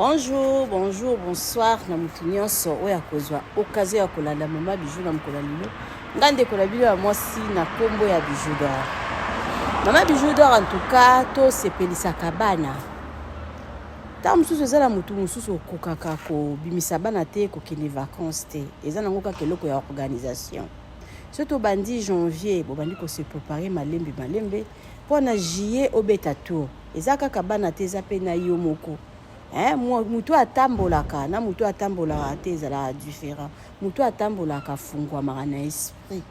Bonjour, bonjour, bonsoir. Na mutu nyonso oya kozwa occasion ya kolanda mama Bijou na mkola lilo. Ngande kola bilo ya mwasi na kombo ya Bijou d'or. Mama Bijou d'or en tout cas to sepelisa kabana. Ta mususu ezala mutu mususu okokaka ko bimisa bana te ko kende vacances te. Eza nango ka keloko ya organisation. Surtout bandi janvier bo bandi ko se préparer malembe pour na juillet obeta tour. Eza kaka bana te za pe na yo moko. Mutu atambolaka na mutu atambolaka te ezala différent. Mutu atambolaka fungwa na esprit.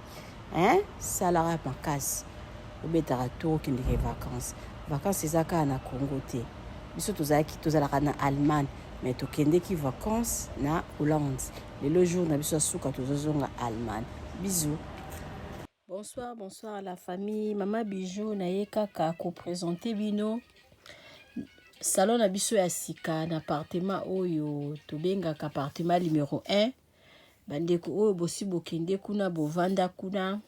Salara makasi. Obetaka tour kendeke vacances. Vacances ezaka na Congo te. Biso tozalaka na Allemagne, mais tokendeki vacances na Hollande. Le jour na biso suka tozozonga Allemagne. Bisous. Bonsoir à la famille. Mama Bijou na ye kaka ko présenter bino. Salon na biso ya sika na appartement oyo tobengaka appartement numéro 1. Bandeko oyo bosi bokende kuna bovanda kuna.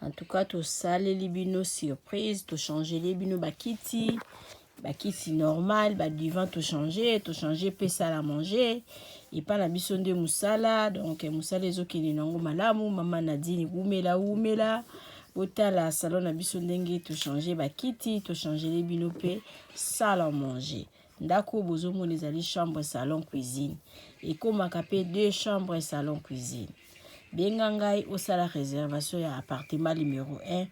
En tout cas to saleli bino surprise, to changer les bino bakiti normal, ba divan to changer pe sala manger. Et pas na biso nde musala, donc musala ezokende nango malamu, mama Nadine umela. Otala salon na biso ndenge to changer bakiti, to changer les bino pe salle à manger. Ndako bozo mona ezali chambre salon cuisine. Et komaka pe 2 chambres salon cuisine. Benga ngai osala réservation ya appartement numéro 1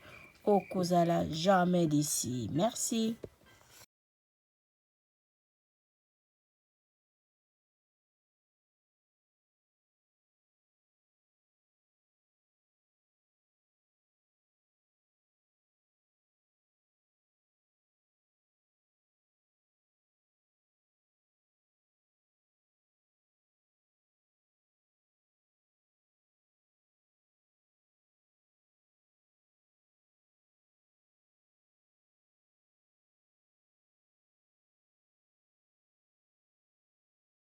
okozala jamais d'ici. Merci.